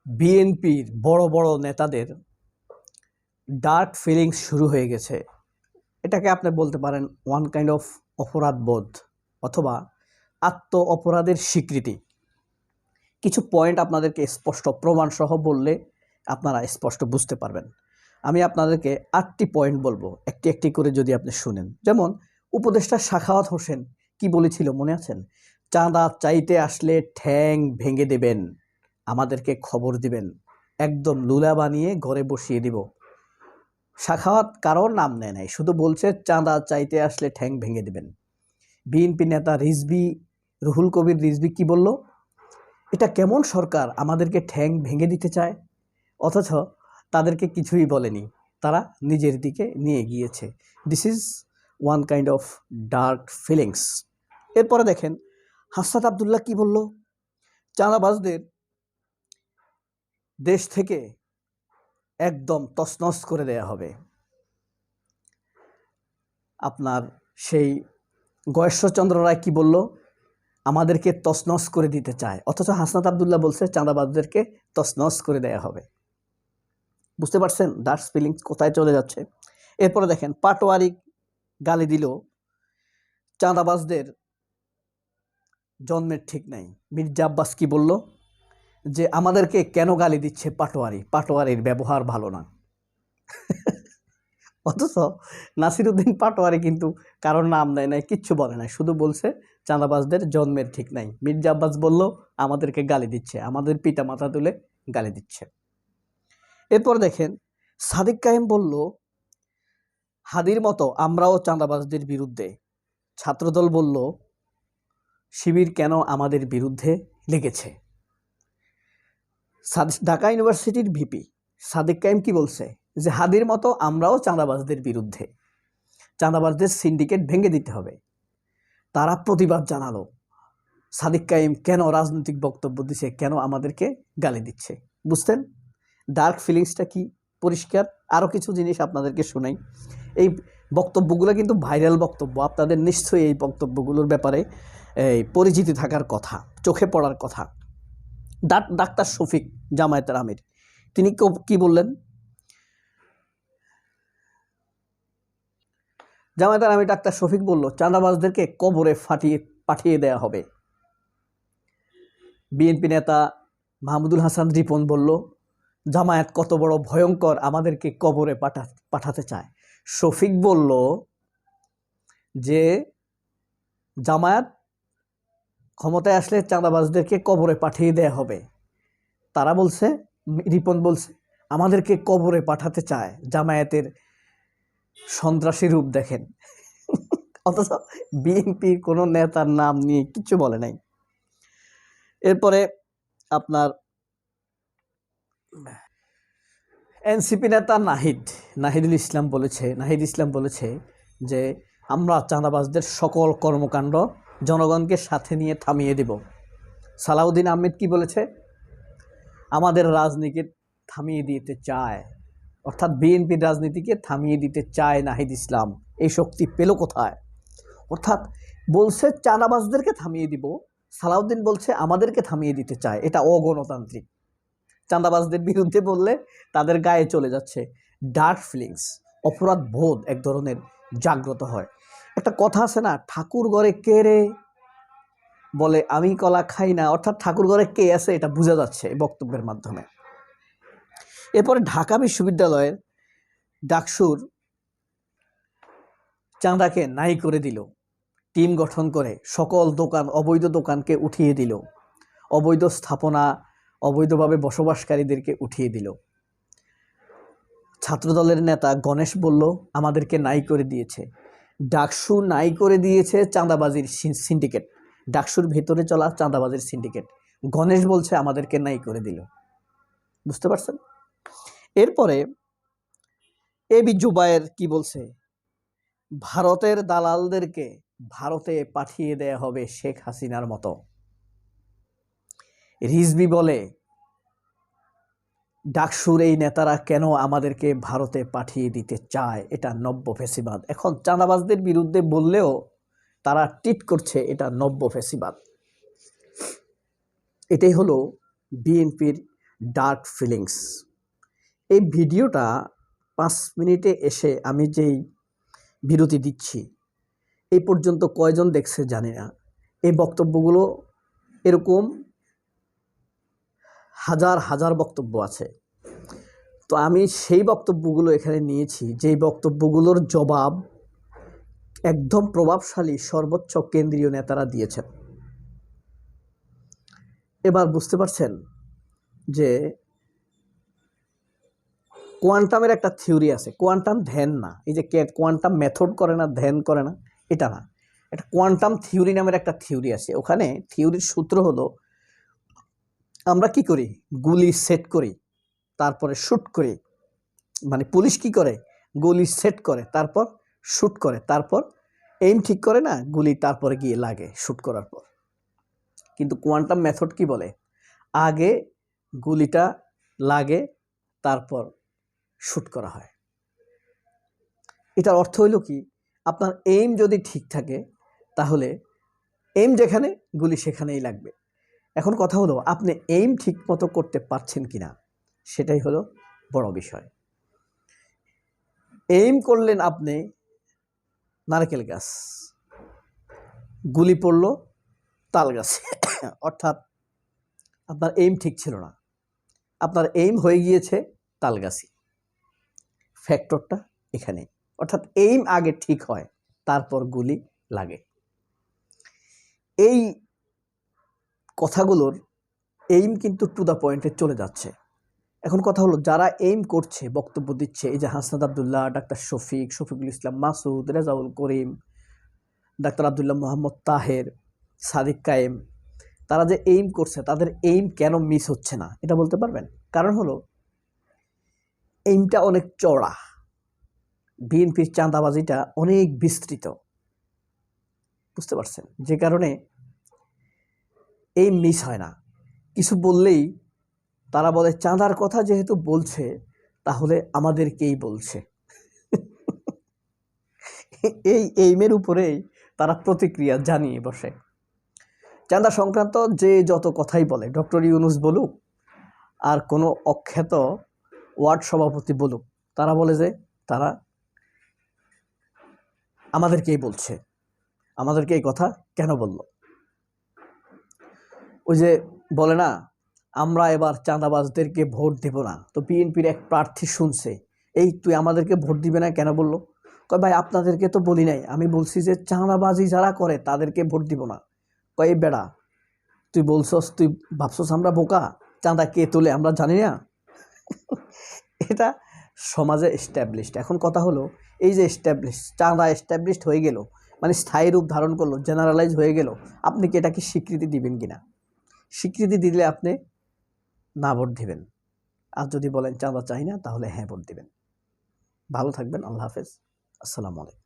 বিএনপির বড় বড় নেতাদের ডার্ক ফিলিংস শুরু হয়ে গেছে। এটাকে আপনি বলতে পারেন ওয়ান কাইন্ড অফ অপরাধবোধ অথবা আত্ম অপরাধের স্বীকৃতি। কিছু পয়েন্ট আপনাদেরকে স্পষ্ট প্রমাণসহ বললে আপনারা স্পষ্ট বুঝতে পারবেন। আমি আপনাদেরকে 8টি পয়েন্ট বলবো, একটি একটি করে যদি আপনি শুনেন। যেমন উপদেষ্টা সাখাওয়াত হোসেন কি বলেছিল মনে আছেন? চাঁদা চাইতে আসলে ঠ্যাং ভেঙে দেবেন, আমাদেরকে খবর দিবেন, একদম লুলা বানিয়ে ঘরে বসিয়ে দিব। সাখাওয়াত কারোর নাম নেয় নাই, শুধু বলছে চাঁদা চাইতে আসলে ঠ্যাং ভেঙে দেবেন। বিএনপি নেতা রুহুল কবির রিজভী কি বলল? এটা কেমন সরকার, আমাদেরকে ঠ্যাং ভেঙে দিতে চায়, অথচ তাদেরকে কিছুই বলেনি, তারা নিজের দিকে নিয়ে গিয়েছে। This is one kind of dark feelings. এরপরে দেখেন হাসনাত আবদুল্লাহ কি বলল? চাঁদাবাজদের দেশ থেকে একদম তছনছ করে দেয়া হবে। আপনার সেই গয়েশ্বরচন্দ্র রায় কি বলল? আমাদেরকে তছনছ করে দিতে চায়, অথচ হাসনাত আবদুল্লাহ বলছে চাঁদাবাজদেরকে তছনছ করে দেয়া হবে। বুঝতে পারছেন ডার্ক ফিলিংস কোথায় চলে যাচ্ছে? এরপরে দেখেন পাটোয়ারি গালি দিল চাঁদাবাজদের জন্মের ঠিক নাই। মির্জা আব্বাস কি বলল? যে আমাদেরকে কেন গালি দিচ্ছে পাটোয়ারির ব্যবহার ভালো না। অথচ নাসিরউদ্দিন পাটোয়ারি কিন্তু কারোর নাম নেয় নাই, কিচ্ছু বলে নাই, শুধু বলছে চাঁদাবাজদের জন্মের ঠিক নাই। মির্জা আব্বাস বলল আমাদেরকে গালি দিচ্ছে, আমাদের পিতা মাথা তুলে গালি দিচ্ছে। এরপর দেখেন সাদিক কায়েম বলল হাদির মতো আমরাও চাঁদাবাজদের বিরুদ্ধে। ছাত্রদল বলল শিবির কেন আমাদের বিরুদ্ধে লেগেছে। ঢাকা ইউনিভার্সিটির ভিপি সাদিক কায়েম কি বলছে? যে হাদির মতো আমরাও চাঁদাবাজদের বিরুদ্ধে, চাঁদাবাজদের সিন্ডিকেট ভেঙে দিতে হবে। তারা প্রতিবাদ জানালো সাদিক কায়েম কেন রাজনৈতিক বক্তব্য দিচ্ছে, কেন আমাদেরকে গালি দিচ্ছে। বুঝতেন ডার্ক ফিলিংসটা কি? পরিষ্কার। আরও কিছু জিনিস আপনাদেরকে শোনাই। এই বক্তব্যগুলো কিন্তু ভাইরাল বক্তব্য, আপনাদের নিশ্চয়ই এই বক্তব্যগুলোর ব্যাপারে পরিচিতি থাকার কথা, চোখে পড়ার কথা। ডাক্তার শফিক জামায়াতের আমির তিনি কি বললেন? জামায়াতের আমির ডাক্তার শফিক বলল চাঁদাবাজদেরকে কবরে পাঠিয়ে দেয়া হবে। বিএনপি নেতা মাহমুদুল হাসান রিপন বলল জামায়াত কত বড় ভয়ঙ্কর, আমাদেরকে কবরে পাঠাতে চায়। শফিক বলল যে জামায়াত ক্ষমতায় আসলে চাঁদাবাজদেরকে কবরে পাঠিয়ে দেয়া হবে। তারা বলছে, রিপন বলছে আমাদেরকে কবরে পাঠাতে চায়, জামায়াতের সন্ত্রাসী রূপ দেখেন। অথচ বিএনপির কোনো নেতার নাম নিয়ে কিছু বলে নাই। এরপরে আপনার এনসিপি নেতা নাহিদ ইসলাম বলেছে যে আমরা চাঁদাবাজদের সকল কর্মকাণ্ড জনগণকে সাথে নিয়ে থামিয়ে দেব। সালাউদ্দিন আহমেদ কি বলেছে? আমাদের রাজনীতিকে থামিয়ে দিতে চায়, অর্থাৎ বিএনপির রাজনীতিকে থামিয়ে দিতে চায় নাহিদ ইসলাম। এই শক্তি পেল কোথায়? অর্থাৎ বলছে চাঁদাবাজদেরকে থামিয়ে দিব, সালাউদ্দিন বলছে আমাদেরকে থামিয়ে দিতে চায়। এটা অগণতান্ত্রিক। চাঁদাবাজদের বিরুদ্ধে বললে তাদের গায়ে চলে যাচ্ছে ডার্ক ফিলিংস, অপরাধ বোধ এক ধরনের জাগ্রত হয়। একটা কথা আছে না, ঠাকুর ঘরে কে রে, বলে আমি কলা খাই না। অর্থাৎ ঠাকুর ঘরে কে আছে এটা বোঝা যাচ্ছে বক্তব্যের মাধ্যমে। এরপরে ঢাকা বিশ্ববিদ্যালয়ের ডাকসুর চাঁদাকে নাই করে দিল, টিম গঠন করে সকল অবৈধ দোকানকে উঠিয়ে দিল, অবৈধ স্থাপনা, অবৈধভাবে বসবাসকারীদেরকে উঠিয়ে দিল। ছাত্রদলের নেতা গণেশ বলল আমাদেরকে নাই করে দিয়েছে। ডাকসু নাই করে দিয়েছে চাঁদাবাজির সিন্ডিকেট, ডাকসুর ভেতরে চলা চাঁদাবাজির সিন্ডিকেট। গণেশ বলছে আমাদেরকে নাই করে দিল। বুঝতে পারছেন? এরপরে এবি জুবায়ের কি বলছে? ভারতের দালালদেরকে ভারতে পাঠিয়ে দেয়া হবে শেখ হাসিনার মতো। রিজভী বলে ডাকসুর এই নেতারা কেন আমাদেরকে ভারতে পাঠিয়ে দিতে চায়, এটা নব্য ফ্যাসিবাদ। এখন চাঁদাবাজদের বিরুদ্ধে বললেও তারা টিট করছে এটা নব্য ফ্যাসিবাদ। এটাই হলো বিএনপির ডার্ক ফিলিংস। এই ভিডিওটা 5 মিনিটে এসে আমি যেই বিরতি দিচ্ছি, এই পর্যন্ত কয়জন দেখছে জানি না। এই বক্তব্যগুলো এরকম হাজার হাজার বক্তব্য আছে। তো আমি সেই বক্তব্যগুলো এখানে নিয়েছি, যেই বক্তব্যগুলোর জবাব একদম প্রভাবশালী সর্বোচ্চ কেন্দ্রীয় নেতারা দিয়েছেন। এবার বুঝতে পারছেন যে কোয়ান্টামের একটা থিওরি আছে। কোয়ান্টাম ধ্যান না, এই যে কোয়ান্টাম মেথড করে না, ধ্যান করে না, এটা না। এটা কোয়ান্টাম থিওরি নামের একটা থিওরি আছে। ওখানে থিওরির সূত্র হলো, আমরা কি করি, গুলি সেট করি, তারপরে শ্যুট করি। মানে পুলিশ কি করে, গুলি সেট করে, তারপর শ্যুট করে, তারপর এইম ঠিক করে না, গুলি তারপরে গিয়ে লাগে শ্যুট করার পর। কিন্তু কোয়ান্টাম মেথড কি বলে, আগে গুলিটা লাগে, তারপর শ্যুট করা হয়। এটার অর্থ হইল কি, আপনার এইম যদি ঠিক থাকে তাহলে এইম যেখানে, গুলি সেখানেই লাগবে। এখন কথা হলো, আপনি এইম ঠিক মতো করতে পারছেন কিনা, সেটাই হলো বড় বিষয়। এইম করলেন আপনি নারকেল গাছ, গুলি পড়ল তাল গাছে, অর্থাৎ আপনার এইম ঠিক ছিল না, আপনার এইম হয়ে গিয়েছে তাল গাছি। ফ্যাক্টরটা এখানে, অর্থাৎ এইম আগে ঠিক হয়, তারপর গুলি লাগে। এই কথাগুলোর এইম কিন্তু টু দ্য পয়েন্টে চলে যাচ্ছে। এখন কথা হলো, যারা এইম করছে, বক্তব্য দিচ্ছে, এই যে হাসনাত আবদুল্লাহ, ডাক্তার শফিকুল ইসলাম মাসুদ, রেজাউল করিম, ডাক্তার আবদুল্লাহ মোহাম্মদ তাহের, সাদিক কায়েম, তারা যে এইম করছে, তাদের এইম কেন মিস হচ্ছে না, এটা বলতে পারবেন? কারণ হলো, এইমটা অনেক চড়া, বিএনপির চাঁদাবাজিটা অনেক বিস্তৃত, বুঝতে পারছেন? যে কারণে এইম মিস হয় না। কিছু বললেই তারা বলে, চাঁদার কথা যেহেতু বলছে, তাহলে আমাদেরকেই বলছে। এই এইমের উপরেই তারা প্রতিক্রিয়া জানিয়ে বসে। চাঁদা সংক্রান্ত যে যত কথাই বলে, ডক্টর ইউনূস বলুক আর কোনো অখ্যাত ওয়ার্ড সভাপতি বলুক, তারা বলে যে তারা আমাদেরকেই বলছে। আমাদেরকে এই কথা কেন বলল? ওই যে বলে না, আমরা এবার চাঁদাবাজদেরকে ভোট দেব না। তো বিএনপির এক প্রার্থী শুনছে, এই তুই আমাদেরকে ভোট দিবে না কেন বললো? কয় ভাই, আপনাদেরকে তো বলি নাই, আমি বলছি যে চাঁদাবাজি যারা করে তাদেরকে ভোট দিব না। কয় এই বেড়া, তুই বলছস, তুই ভাবছস আমরা বোকা? চাঁদা কে তোলে আমরা জানি না? এটা সমাজে এস্টাবলিশড। এখন কথা হলো, এই যে চাঁদা এস্টাবলিশড হয়ে গেল, মানে স্থায়ী রূপ ধারণ করলো, জেনারেলাইজ হয়ে গেল, আপনি কি এটাকে স্বীকৃতি দিবেন কিনা? স্বীকৃতি দিলে আপনি না ভোট দিবেন, আর যদি বলেন চাঁদা চাই না, তাহলে হ্যাঁ ভোট দিবেন। ভালো থাকবেন। আল্লাহ হাফেজ। আসসালামু আলাইকুম।